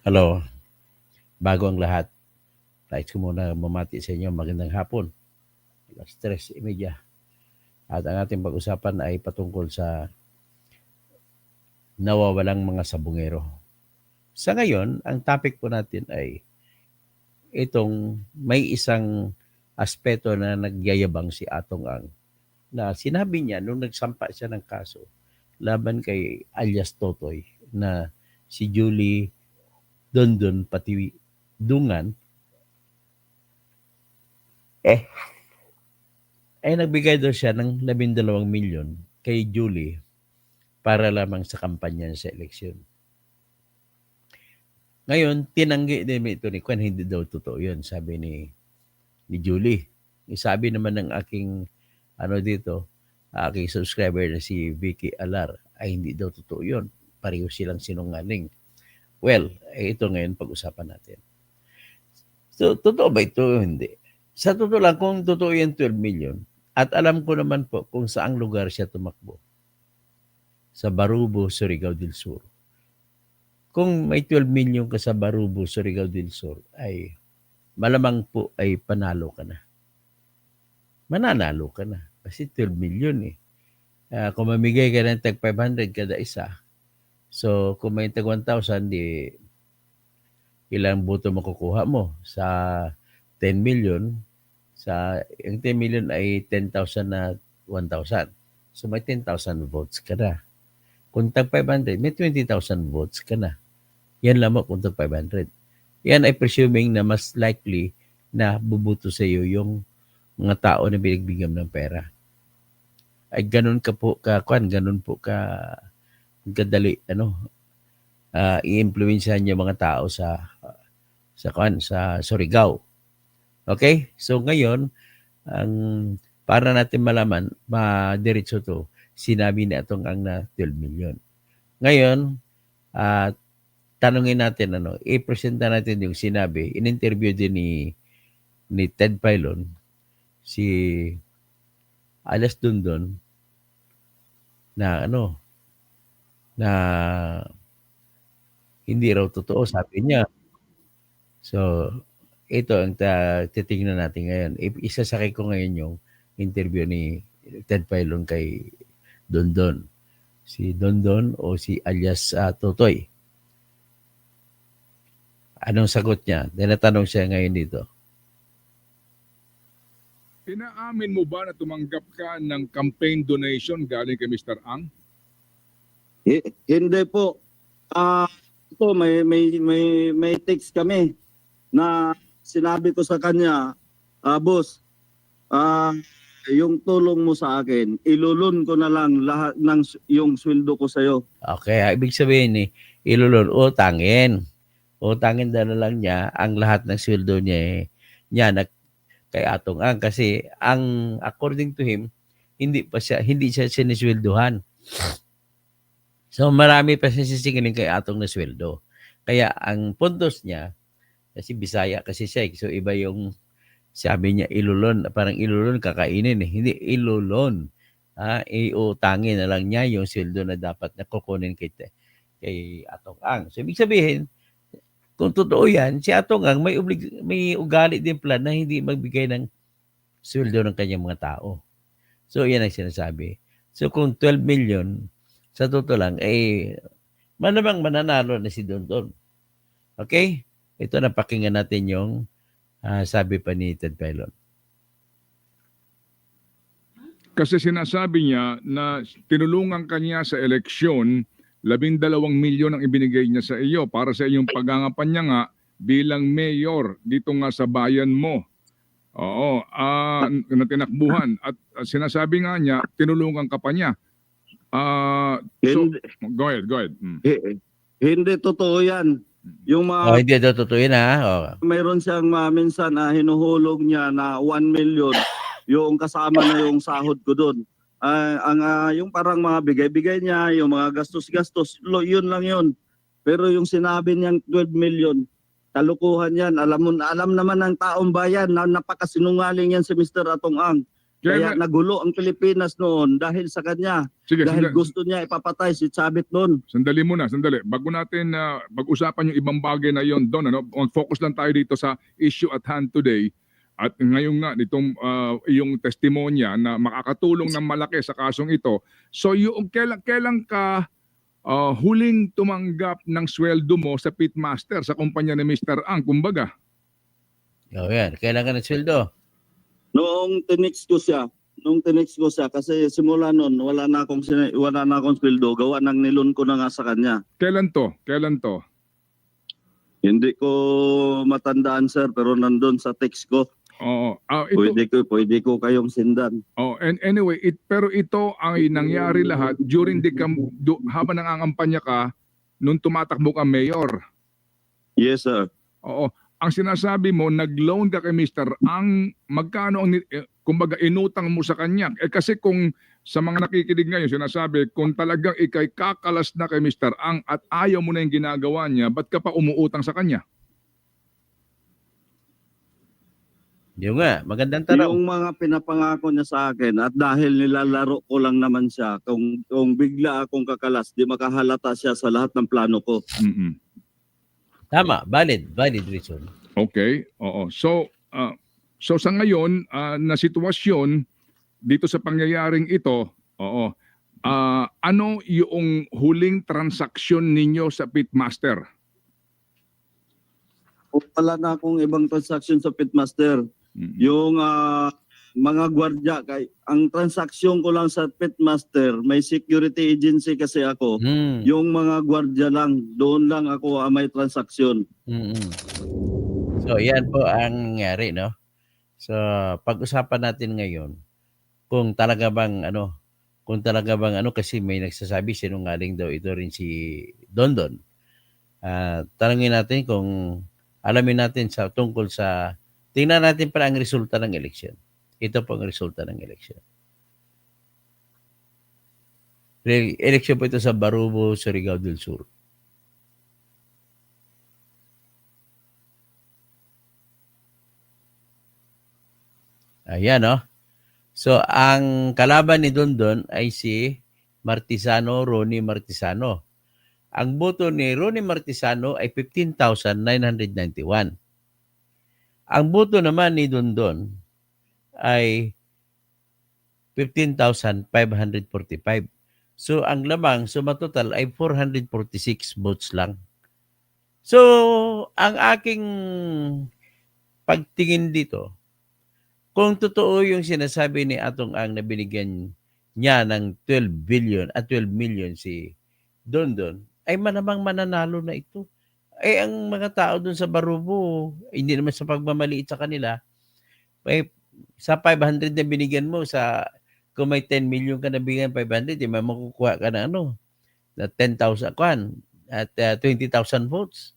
Hello, bago ang lahat, nais ko muna mamati sa inyo magandang hapon. Alas 3:30. At ang ating pag-usapan ay patungkol sa nawawalang mga sabungero. Sa ngayon, ang topic po natin ay itong may isang aspeto na nagyayabang si Atong Ang na sinabi niya nung nagsampa siya ng kaso laban kay alias Totoy na si Julie Dondon pati Dungan eh ay nagbigay daw siya ng 12 milyon kay Julie para lamang sa kampanya niya sa eleksyon. Ngayon, tinanggi din ito ni Kwan, hindi daw totoo yun, sabi ni Julie. Sabi naman ng aking, aking subscriber na si Vicky Alar, ay hindi daw totoo yun. Pareho silang sinungaling. Well, ito ngayon pag-usapan natin. So, totoo ba ito? Hindi. Sa totoo lang, kung totoo yan 12 million, at alam ko naman po kung saang lugar siya tumakbo. Sa Barubo, Surigao del Sur. Kung may 12 million ka sa Barubo, Surigao del Sur, ay malamang po ay panalo ka na. Mananalo ka na. Kasi 12 million eh. Kung mamigay ka ng tag 500 kada isa, so kung may tag 1,000, di ilang boto makukuha mo sa 10 million, yung 10 million ay 10,000 na 1,000. So may 10,000 votes ka na. Kung tag 500, may 20,000 votes ka na. Yan lamang kung tag 500. Yan ay presuming na mas likely na bubuto sa iyo yung mga tao na binigbigyan ng pera. Ay ganun ka po ganun po kadali i-influensyahan yung mga tao sa Surigao. Okay? So ngayon, ang para natin malaman, madiretso to, sinabi ni Atong Ang na 12 million. Ngayon, tanungin natin, i-presenta natin yung sinabi, in-interview din ni Ted Filon, si Alias Dondon, na na hindi raw totoo, sabi niya. So, ito ang titingnan natin ngayon. Isasakay ko ngayon yung interview ni Ted Filon kay Dondon. Si Dondon o si alias Totoy. Anong sagot niya? Tinatanong siya ngayon dito. Inaamin mo ba na tumanggap ka ng campaign donation galing kay Mr. Ang? Hindi po. Ito may text kami na sinabi ko sa kanya, boss, yung tulong mo sa akin, ilulun ko na lang lahat ng yung sweldo ko sa iyo. Okay, ibig sabihin ilulun, utangin. Utangin na lang niya ang lahat ng sweldo niya kay Atong Ang kasi ang according to him hindi siya sinisweldohan. So marami pa siya sisingilin kay Atong na sweldo. Kaya ang puntos niya kasi Bisaya kasi siya, so iba yung sabi niya ilulon, parang ilulon kakainin hindi ilulon. Iutangin na lang niya yung sweldo na dapat na kukunin kay Atong Ang. So ibig sabihin, kung totoo yan, si Atong Ang may ugali din plan na hindi magbigay ng sweldo ng kanyang mga tao. So yan ang sinasabi. So kung 12 million, sa totoo lang, malamang mananalo na si Dondon. Okay? Ito, napakinggan natin yung sabi pa ni Ted Filon. Kasi sinasabi niya na tinulungan kanya sa eleksyon, 12 milyon ang ibinigay niya sa iyo para sa iyong pagangampanya nga bilang mayor dito nga sa bayan mo. Oo, na tinakbuhan. At sinasabi nga niya, tinulungan ka pa niya. Go ahead. Hindi totoo yan. Yung mga hindi daw totoo yun mayroon siyang minsan hinuhulog niya na 1 million yung kasama na yung sahod ko doon. Yung parang mga bigay-bigay niya, yung mga gastos-gastos, yun lang yun. Pero yung sinabi niyang 12 million, kalukuhan yan. Alam naman ng taong bayan na napakasinungaling yan si Mr. Atong Ang. Kaya Kaya, nagulo ang Pilipinas noon dahil sa kanya. sige, Dahil gusto niya ipapatay si Chavit noon. sandali muna, sandali. Bago natin pag-usapan yung ibang bagay na yon doon, ano, focus lang tayo dito sa issue at hand today. At ngayon nga, itong yung testimonya na makakatulong ng malaki sa kasong ito. So, yung kailan ka huling tumanggap ng sweldo mo sa pitmaster sa kumpanya ni Mr. Ang, kumbaga? O yan, kailangan ng sweldo. Noong tinext ko siya kasi simula noon wala na akong sweldo, gawa ng nilon ko na nga sa kanya. Kailan to? Kailan to? Hindi ko matandaan sir, pero nandun sa text ko. Oo. Pwede ko kayong sindan. Oh, and anyway, pero ito ay nangyari lahat during habang nangangampanya ka nung tumatakbo ka mayor. Yes sir. Oo. Ang sinasabi mo, nag-loan ka kay Mr. Ang, magkano ang kumbaga inutang mo sa kanya? Kasi kung sa mga nakikinig ngayon, sinasabi, kung talagang ikay kakalas na kay Mr. Ang at ayaw mo na yung ginagawa niya, ba't ka pa umuutang sa kanya? Yung nga, magandang tanong. Yung mga pinapangako niya sa akin at dahil nilalaro ko lang naman siya, kung bigla akong kakalas, di makahalata siya sa lahat ng plano ko. Mm-mm. Tama, valid reason. Okay, oo. So sa ngayon na sitwasyon dito sa pangyayaring ito, oo. Ano yung huling transaksyon ninyo sa pitmaster? Wala na akong ibang transaction sa pitmaster. Yung mga gwardya, ang transaksyon ko lang sa pitmaster, may security agency kasi ako. Yung mga gwardya lang, doon lang ako may transaksyon. So, yan po ang nangyari, no? So, pag-usapan natin ngayon kung talaga bang kasi may nagsasabi sinungaling daw ito rin si Dondon. Tanungin natin kung alamin natin tungkol sa tingnan natin para ang resulta ng eleksyon. Ito po ang resulta ng eleksyon. Eleksyon po ito sa Barubo, Surigao del Sur. Ayan, no? So, ang kalaban ni Dondon ay si Ronnie Martisano. Ang boto ni Ronnie Martisano ay 15,991. Ang boto naman ni Dondon ay 15,545. So, ang lamang, sumatotal ay 446 votes lang. So, ang aking pagtingin dito, kung totoo yung sinasabi ni Atong Ang na binigyan niya ng 12 million si Dondon, ay malamang mananalo na ito. Ang mga tao dun sa Barubo, hindi naman sa pagmamaliit sa kanila, sa 500 na binigyan mo, kung may 10 million ka na bigyan 500, may makukuha ka na na 10,000 at 20,000 votes.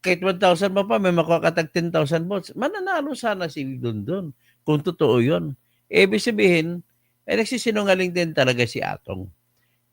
Kahit 1,000 mo pa, may makuha ka tag 10,000 votes. Mananalo sana si Dondon kung totoo yun. Ibig sabihin, nagsisinungaling din talaga si Atong.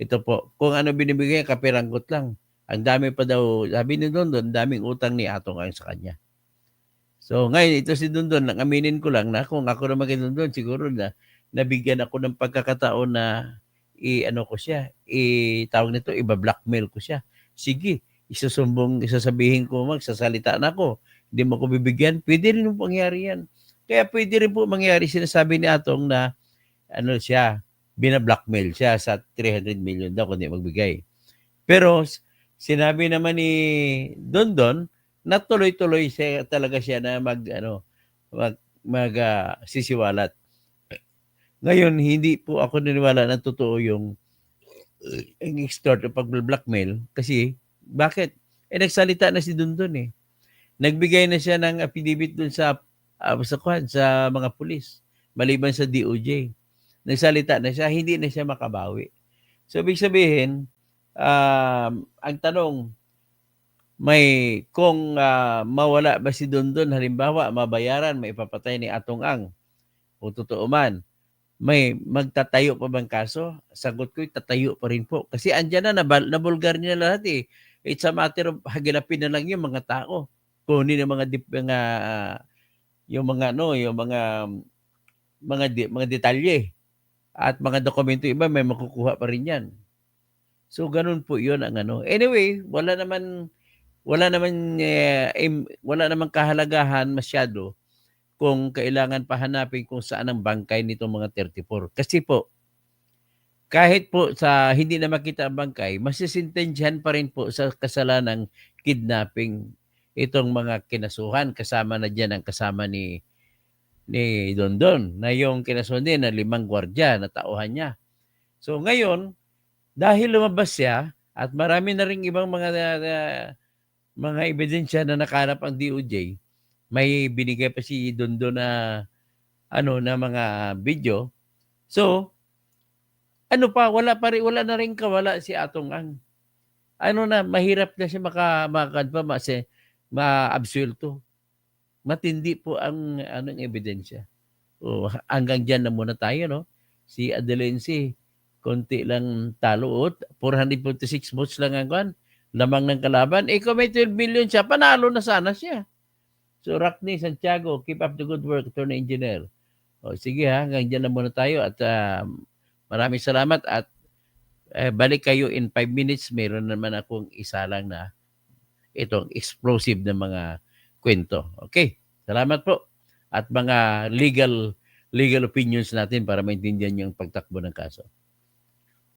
Ito po, kung ano binibigay, kapiranggot lang. Ang dami pa daw, sabi ni Dondon, daming utang ni Atong Ang sa kanya. So ngayon, ito si Dondon, aminin ko lang na kung ako naman kay Dondon, siguro na nabigyan ako ng pagkakataon na tawag nito, iba-blackmail ko siya. Sige, isasabihin ko, magsasalita na ako. Hindi mo ko bibigyan. Pwede rin po mangyari yan. Kaya pwede rin po mangyari, sinasabi ni Atong na bina-blackmail siya sa 300 million daw kung di magbigay. Pero sinabi naman ni Dondon na tuloy-tuloy talaga siya na sisiwalat. Ngayon, hindi po ako naniwala na totoo yung extort o pag-blackmail kasi bakit? Nagsalita na si Dondon eh. Nagbigay na siya ng affidavit dun sa mga pulis maliban sa DOJ. Nagsalita na siya, hindi na siya makabawi. So, ibig sabihin, ang tanong, kung mawala ba si Dondon, halimbawa, mabayaran, may ipapatay ni Atong Ang, kung totoo man, may magtatayo pa bang kaso? Sagot ko, tatayo pa rin po. Kasi andyan na, nabulgar niya lahat eh. It's a matter of haginapin na lang yung mga tao. Kunin yung mga mga detalye at mga dokumento iba may makukuha pa rin 'yan. So ganun po 'yun ang ano. Anyway, wala naman kahalagahan masyado kung kailangan pa hanapin kung saan ang bangkay nitong mga 34. Kasi po, kahit po sa hindi na makita ang bangkay, masisintensyahan pa rin po sa kasalanang kidnapping itong mga kinasuhan. Kasama na diyan ang kasama ni Dondon na yung kinasuhan din na 5 gwardiya na tauhan niya. So ngayon, dahil lumabas siya at marami na ring ibang mga ebidensya na nakalap ang DOJ, may binigay pa si Dondon na na mga video. So, wala na rin kawala si Atong Ang. Mahirap na siya maabsuelto. Matindi po ang ebidensya. O hanggang diyan na muna tayo, no? Si Adelense, konti lang talo, 446 votes lang ang lamang ng kalaban. Kung may 12 million siya, panalo na sana siya. So, Rockney Santiago, keep up the good work, attorney engineer. O, sige hanggang dyan na muna tayo at maraming salamat at balik kayo in 5 minutes. Meron naman akong isa lang na itong explosive na mga kwento. Okay, salamat po. At mga legal opinions natin para maintindihan yung pagtakbo ng kaso.